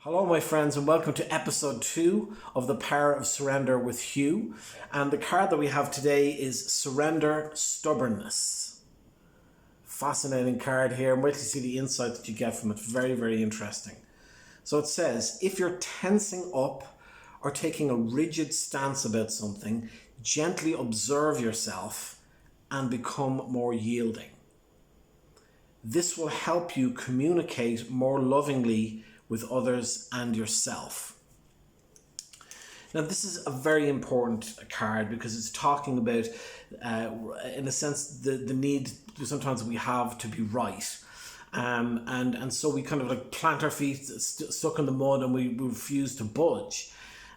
Hello, my friends, and welcome to episode 2 of The Power of Surrender with Hugh. And the card that we have today is Surrender Stubbornness. Fascinating card here, and wait to see the insight that you get from it. Very, very interesting. So it says, if you're tensing up or taking a rigid stance about something, gently observe yourself and become more yielding. This will help you communicate more lovingly with others and yourself. Now, this is a very important card because it's talking about, in a sense, the need sometimes we have to be right. And so we kind of like plant our feet stuck in the mud and we refuse to budge.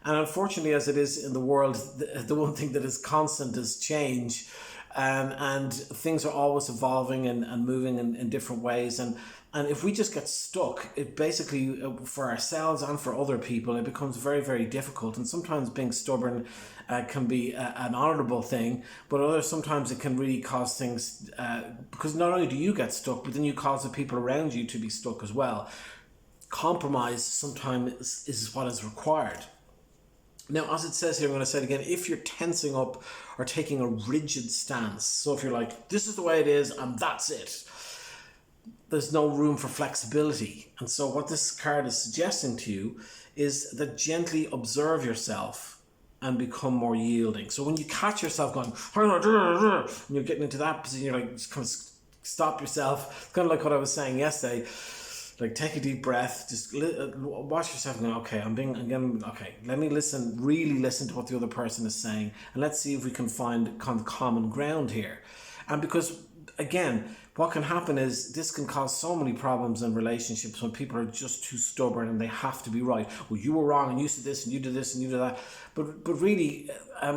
And unfortunately, as it is in the world, the one thing that is constant is change. And things are always evolving and moving in different ways. And if we just get stuck, it basically, for ourselves and for other people, it becomes very, very difficult. And sometimes being stubborn can be an honourable thing, but sometimes it can really cause things, because not only do you get stuck, but then you cause the people around you to be stuck as well. Compromise sometimes is what is required. Now, as it says here, I'm going to say it again, if you're tensing up or taking a rigid stance, so if you're like, this is the way it is and that's it, there's no room for flexibility. And so what this card is suggesting to you is that gently observe yourself and become more yielding. So when you catch yourself going, and you're getting into that position, you're like, just kind of stop yourself. It's kind of like what I was saying yesterday. Like, take a deep breath, just watch yourself and go, okay, let me really listen to what the other person is saying, and let's see if we can find kind of common ground here. And because, again, what can happen is this can cause so many problems in relationships when people are just too stubborn and they have to be right. Well, you were wrong and you said this and you did this and you did that. But really,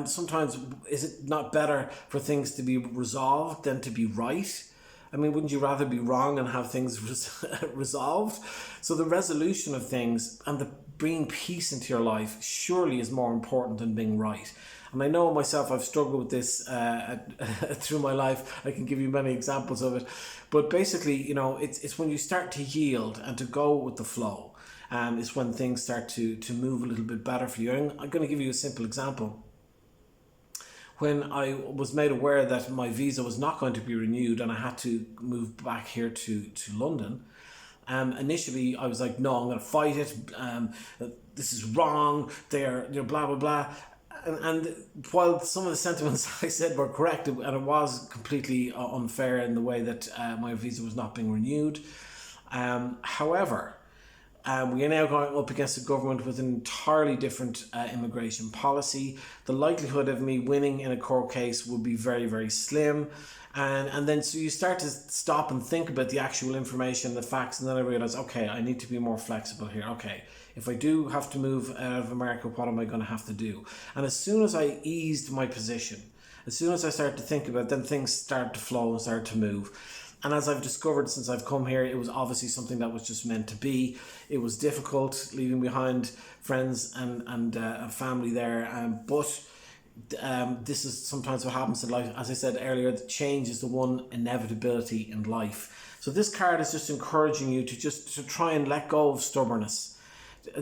sometimes is it not better for things to be resolved than to be right? I mean, wouldn't you rather be wrong and have things resolved? So the resolution of things and the bringing peace into your life surely is more important than being right. And I know myself, I've struggled with this through my life. I can give you many examples of it. But basically, it's when you start to yield and to go with the flow, it's when things start to move a little bit better for you. And I'm going to give you a simple example. When I was made aware that my visa was not going to be renewed and I had to move back here to London, initially I was like, no, I'm going to fight it. This is wrong. They're blah, blah, blah. And while some of the sentiments I said were correct, and it was completely unfair in the way that my visa was not being renewed. However, we are now going up against a government with an entirely different immigration policy. The likelihood of me winning in a court case would be very, very slim. And then so you start to stop and think about the actual information, the facts, and then I realize, okay, I need to be more flexible here. Okay, if I do have to move out of America, what am I going to have to do? And as soon as I eased my position, as soon as I started to think about it, then things started to flow and started to move. And as I've discovered since I've come here, it was obviously something that was just meant to be. It was difficult leaving behind friends and family there, but this is sometimes what happens in life. As I said earlier, the change is the one inevitability in life. So this card is just encouraging you to try and let go of stubbornness.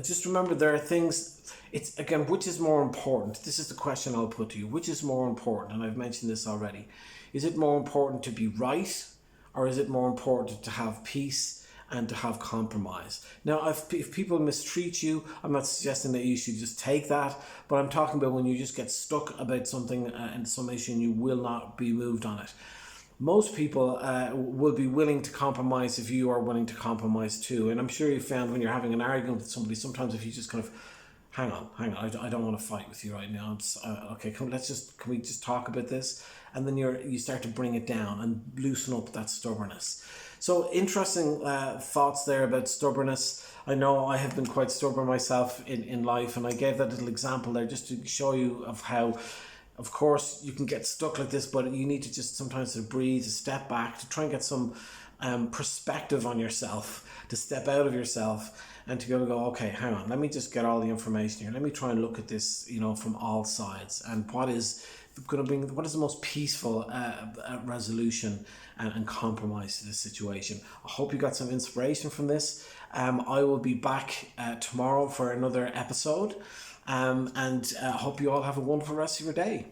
Just remember, there are things, it's again, which is more important? This is the question I'll put to you. Which is more important? And I've mentioned this already. Is it more important to be right? Or is it more important to have peace and to have compromise? Now, if people mistreat you, I'm not suggesting that you should just take that, but I'm talking about when you just get stuck about something and some issue and you will not be moved on it. Most people will be willing to compromise if you are willing to compromise too. And I'm sure you found when you're having an argument with somebody, sometimes if you just kind of, hang on, I don't want to fight with you right now. Okay, can we just talk about this? And then you start to bring it down and loosen up that stubbornness. So interesting thoughts there about stubbornness. I know I have been quite stubborn myself in life, and I gave that little example there just to show you of how, of course, you can get stuck like this, but you need to just sometimes to breathe, to step back, to try and get some perspective on yourself, to step out of yourself and to go, okay, hang on, let me just get all the information here. Let me try and look at this, from all sides, and what is the most peaceful resolution and compromise to this situation. I hope you got some inspiration from this. I will be back tomorrow for another episode. And I hope you all have a wonderful rest of your day.